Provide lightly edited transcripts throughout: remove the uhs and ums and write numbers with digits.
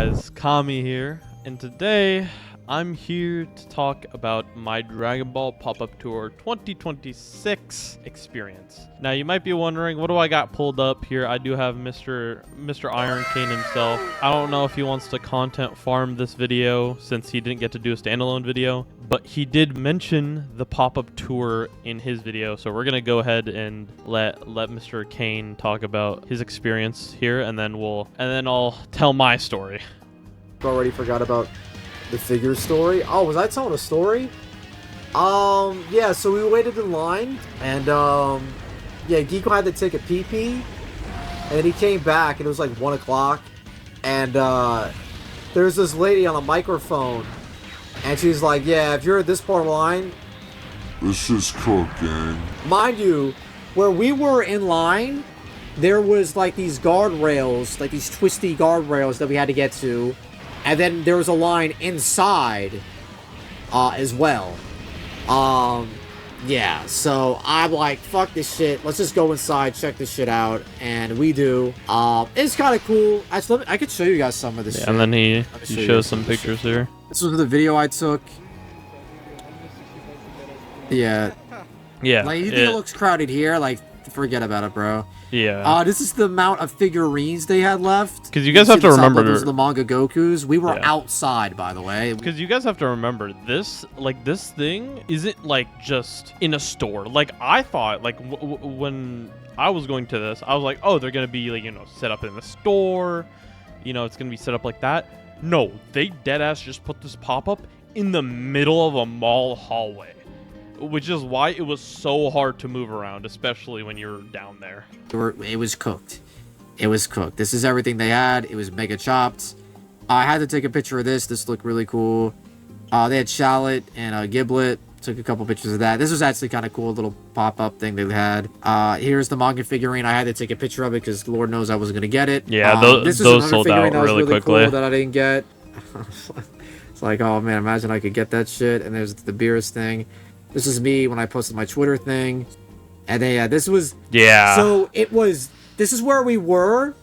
guys, Kami here, and today I'm here to talk about my Dragon Ball Pop-Up Tour 2026 experience. Now you might be wondering, what do I got pulled up here? I do have Mr. Ironcane himself. I don't know if he wants to content farm this video since he didn't get to do a standalone video, but he did mention the Pop-Up Tour in his video, so we're gonna go ahead and let Mr. Kane talk about his experience here, and then I'll tell my story. Already forgot about the figure story. Oh, was I telling a story? Yeah, so we waited in line, and yeah, Geeko had to take a pee-pee, and then he came back, and it was like 1 o'clock, and there's this lady on a microphone, and she's like, yeah, if you're at this part of the line, this is cooked, gang. mind you, where we were in line, there was like these guardrails, like these twisty guardrails that we had to get to. And then there was a line inside, as well. Yeah, so I'm like, fuck this shit. Let's just go inside, check this shit out. And we do. It's kind of cool. I could show you guys some of this shit. And then he shows some pictures here. This was the video I took. Yeah. Yeah. Like, you think it looks crowded here? Like, forget about it, bro. Yeah. This is the amount of figurines they had left. Because you guys have to remember, those are the manga Gokus. We were outside, by the way. Because you guys have to remember, this thing isn't like just in a store. Like I thought, like when I was going to this, I was like, oh, they're gonna be like, set up in the store. It's gonna be set up like that. No, they deadass just put this pop-up in the middle of a mall hallway. Which is why it was so hard to move around, especially when you're down there. It was cooked. It was cooked. This is everything they had. It was mega chopped. I had to take a picture of this. This looked really cool. They had shallot and giblet. Took a couple pictures of that. This was actually kind of cool, little pop-up thing they had. Here's the manga figurine. I had to take a picture of it because Lord knows I wasn't going to get it. Yeah, this those sold out really quickly. Cool that I didn't get. It's like, oh man, imagine I could get that shit. And there's the Beerus thing. This is me when I posted my Twitter thing. And then, yeah, this was... Yeah. So, this is where we were.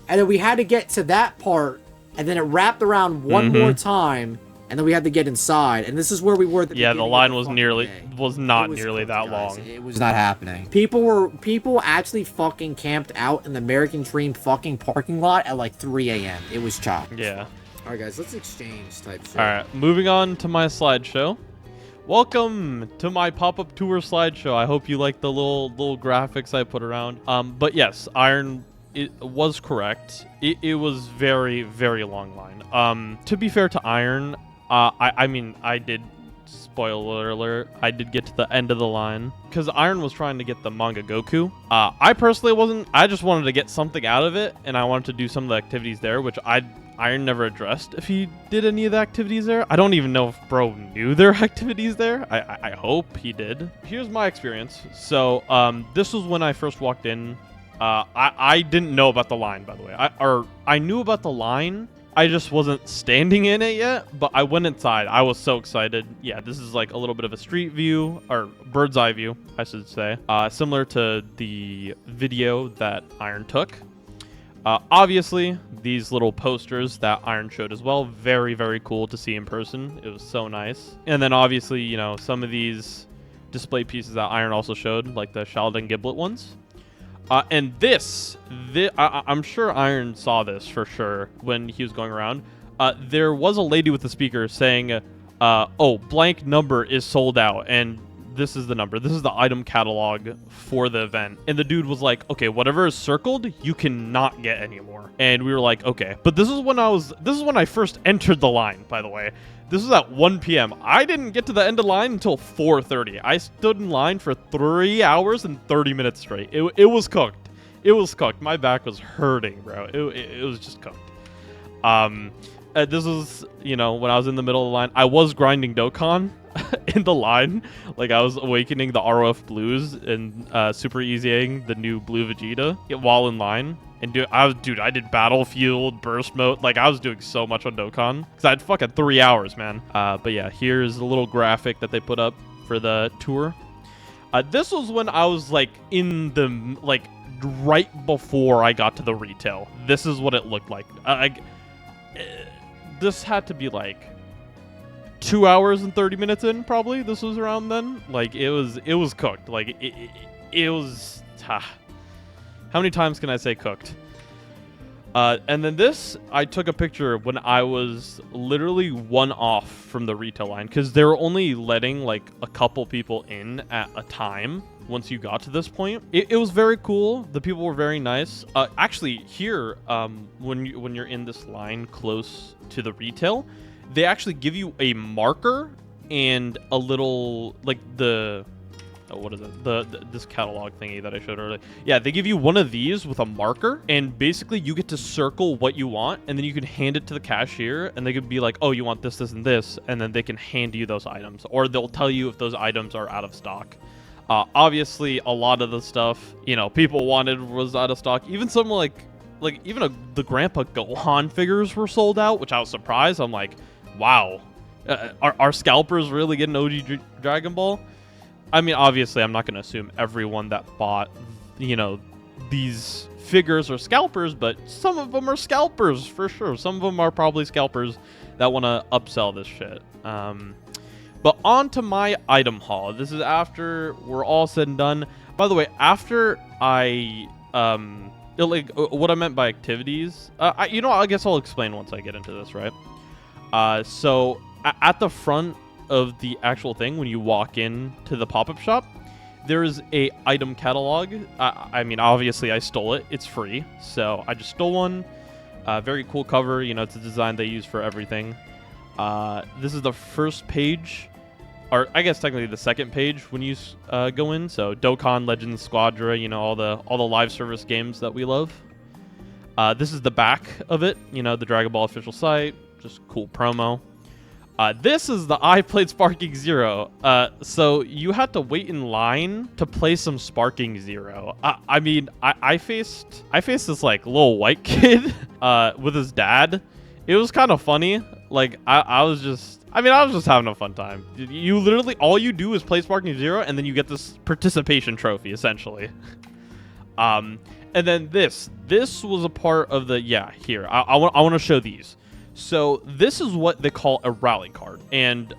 And then we had to get to that part. And then it wrapped around one more time. And then we had to get inside. And this is where we were at the the line was not nearly nearly that long. It was not happening. People actually fucking camped out in the American Dream fucking parking lot at like 3 a.m. It was chopped. Yeah. Alright, guys, let's exchange type shit. Alright, moving on to my slideshow. Welcome to my pop-up tour slideshow. I hope you like the little graphics I put around. But yes, Iron, it was correct. It was very, very long line. To be fair to Iron, I mean, I did, spoiler alert, I did get to the end of the line because Iron was trying to get the manga Goku. I personally wasn't. I just wanted to get something out of it, and I wanted to do some of the activities there, which Iron never addressed if he did any of the activities there. I don't even know if bro knew there were activities there. I hope he did. Here's my experience. So this was when I first walked in. I didn't know about the line, by the way. I knew about the line. I just wasn't standing in it yet, but I went inside. I was so excited. Yeah, this is like a little bit of a street view, or bird's eye view, I should say. Similar to the video that Iron took. Obviously, these little posters that Iron showed as well, very, very cool to see in person. It was so nice. And then obviously, some of these display pieces that Iron also showed, like the shallot and giblet ones. And this I'm sure Iron saw this for sure when he was going around. There was a lady with a speaker saying, oh, blank number is sold out, and this is the number. This is the item catalog for the event. And the dude was like, okay, whatever is circled, you cannot get anymore. And we were like, okay. But this is when I first entered the line, by the way. This was at 1 p.m. I didn't get to the end of the line until 4:30. I stood in line for 3 hours and 30 minutes straight. It was cooked. It was cooked. My back was hurting, bro. It was just cooked. This was, when I was in the middle of the line. I was grinding Dokkan in the line. Like, I was awakening the ROF blues and super easying the new blue Vegeta while in line. And I did Battlefield, Burst Mode. Like, I was doing so much on Dokkan. Because I had fucking 3 hours, man. But yeah, here's a little graphic that they put up for the tour. This was when I was, like, in the, like, right before I got to the retail. This is what it looked like. this had to be like 2 hours and 30 minutes in, probably. This was around then. Like, it was cooked. Like, it was... how many times can I say cooked? And then this, I took a picture when I was literally one off from the retail line, because they were only letting, like, a couple people in at a time once you got to this point. It was very cool. The people were very nice. Actually, here, when you're in this line close to the retail, they actually give you a marker and a little, like, what is it? This catalog thingy that I showed earlier. Yeah, they give you one of these with a marker, and basically you get to circle what you want, and then you can hand it to the cashier, and they could be like, oh, you want this, this, and this, and then they can hand you those items, or they'll tell you if those items are out of stock. Obviously, a lot of the stuff, you know, people wanted was out of stock. Even some the Grandpa Gohan figures were sold out, which I was surprised. I'm like, wow, are scalpers really getting OG Dragon Ball? I mean, obviously, I'm not going to assume everyone that bought, you know, these figures are scalpers, but some of them are scalpers for sure. Some of them are probably scalpers that want to upsell this shit. But on to my item haul. This is after we're all said and done. By the way, after I, what I meant by activities, I guess I'll explain once I get into this, right? So at the front of the actual thing, when you walk in to the pop-up shop, there is a item catalog. I mean, obviously I stole it. It's free, so I just stole one. Very cool cover. You know, it's a design they use for everything. This is the first page, or I guess technically the second page when you go in. So Dokkan, Legends, Squadra, you know, all the live service games that we love. This is the back of it. You know, the Dragon Ball official site. Just cool promo. This is the I played Sparking Zero. So you had to wait in line to play some Sparking Zero. I mean, I faced this like little white kid with his dad. It was kind of funny. Like I was just having a fun time. You literally, all you do is play Sparking Zero, and then you get this participation trophy essentially. And then this was a part of the here. I want to show these. So this is what they call a rally card, and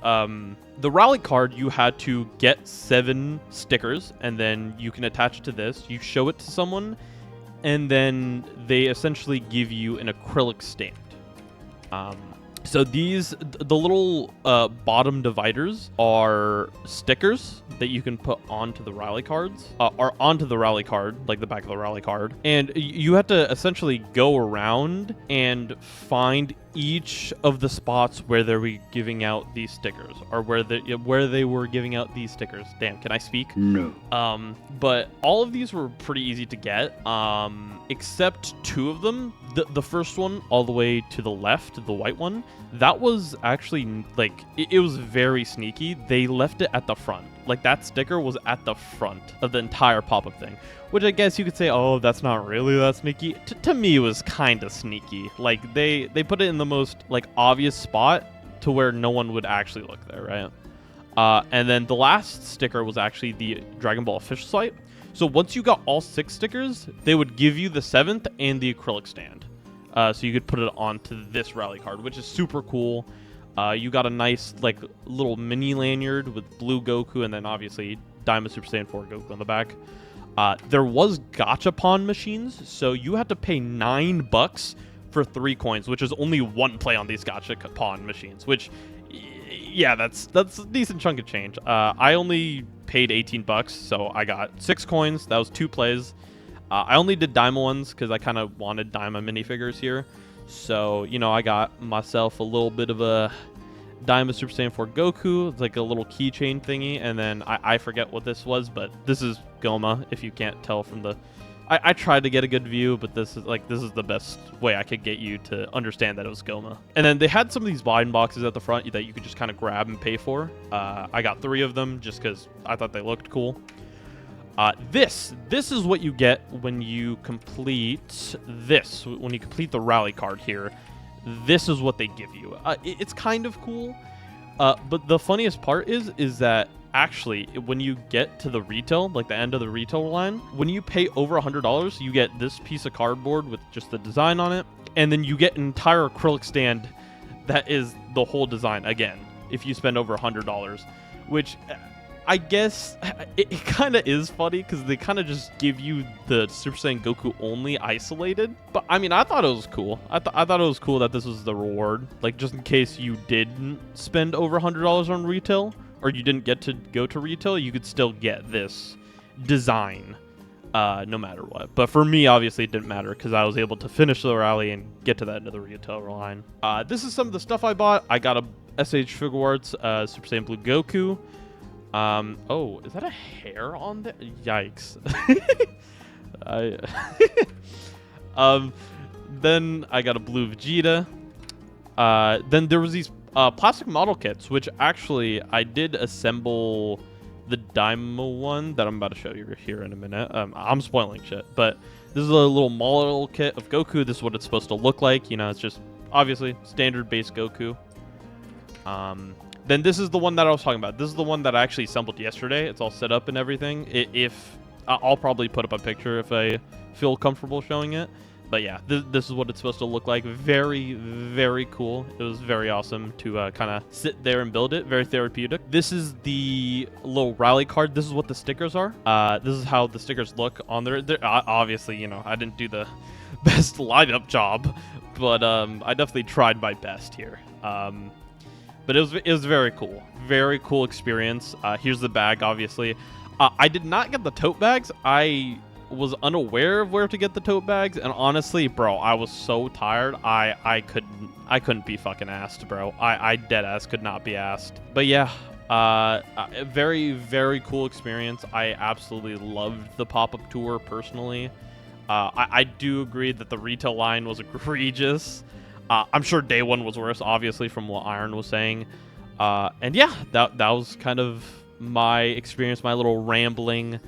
the rally card, you had to get 7 stickers, and then you can attach it to this. You show it to someone, and then they essentially give you an acrylic stand. So the little bottom dividers are stickers that you can put onto the rally cards, or onto the rally card, like the back of the rally card. And you have to essentially go around and find each of the spots where they were giving out these stickers, or where they were giving out these stickers. Damn, can I speak? No. But all of these were pretty easy to get, except 2 of them. The first one, all the way to the left, the white one, that was actually, like, it was very sneaky. They left it at the front. Like, that sticker was at the front of the entire pop-up thing, which I guess you could say, oh, that's not really that sneaky. To me, it was kind of sneaky. Like, they put it in the most, like, obvious spot to where no one would actually look there, right? And then the last sticker was actually the Dragon Ball official site. So once you got all 6 stickers, they would give you the 7th and the acrylic stand. So you could put it onto this rally card, which is super cool. You got a nice, like, little mini lanyard with blue Goku, and then obviously Diamond Super Saiyan 4 Goku on the back. There was gachapon machines, so you had to pay $9 for 3 coins, which is only 1 play on these gachapon machines, which, yeah, that's a decent chunk of change. I only paid $18, so I got 6 coins. That was 2 plays. I only did Daima ones because I kind of wanted Daima minifigures here. So, you know, I got myself a little bit of a Daima Super Saiyan 4 Goku. It's like a little keychain thingy. And then I forget what this was, but this is Goma, if you can't tell from the... I tried to get a good view, but this is the best way I could get you to understand that it was Goma. And then they had some of these blind boxes at the front that you could just kind of grab and pay for. I got 3 of them just because I thought they looked cool. This is what you get when you complete this. When you complete the rally card here, this is what they give you. It's kind of cool, but the funniest part is that actually, when you get to the retail, like the end of the retail line, when you pay over $100, you get this piece of cardboard with just the design on it, and then you get an entire acrylic stand that is the whole design again. If you spend over $100, which I guess it kind of is funny because they kind of just give you the Super Saiyan Goku only isolated. But I mean, I thought it was cool. I thought it was cool that this was the reward. Like, just in case you didn't spend over $100 on retail, or you didn't get to go to retail, you could still get this design no matter what. But for me, obviously, it didn't matter because I was able to finish the rally and get to that end of the retail line. This is some of the stuff I bought. I got a SH Figuarts Super Saiyan Blue Goku. Oh, is that a hair on there? Yikes. Then I got a blue Vegeta. Then there was these plastic model kits, which actually I did assemble the Daimo one that I'm about to show you here in a minute. I'm spoiling shit, but this is a little model kit of Goku. This is what it's supposed to look like. You know, it's just obviously standard base Goku. Then this is the one that I was talking about. This is the one that I actually assembled yesterday. It's all set up and everything. If I'll probably put up a picture if I feel comfortable showing it. But yeah, this is what it's supposed to look like. Very, very cool. It was very awesome to kind of sit there and build it. Very therapeutic. This is the little rally card. This is what the stickers are. This is how the stickers look on there. Obviously, you know, I didn't do the best lineup job, but I definitely tried my best here. But it was very cool experience. Here's the bag, obviously. I did not get the tote bags. I was unaware of where to get the tote bags, and honestly, bro, I was so tired. I couldn't be fucking asked, bro. I dead ass could not be asked. But yeah, a very, very cool experience. I absolutely loved the pop-up tour personally. I do agree that the retail line was egregious. I'm sure day one was worse, obviously, from what Iron was saying. And yeah, that was kind of my experience, my little rambling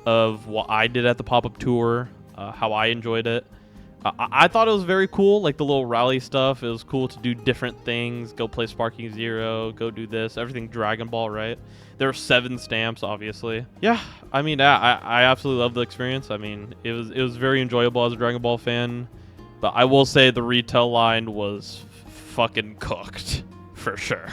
of what I did at the pop-up tour, how I enjoyed it. I thought it was very cool, like the little rally stuff. It was cool to do different things, go play Sparking Zero, go do this, everything Dragon Ball, right? There were 7 stamps, obviously. Yeah, I mean, I absolutely loved the experience. I mean, it was very enjoyable as a Dragon Ball fan. But I will say the retail line was fucking cooked, for sure.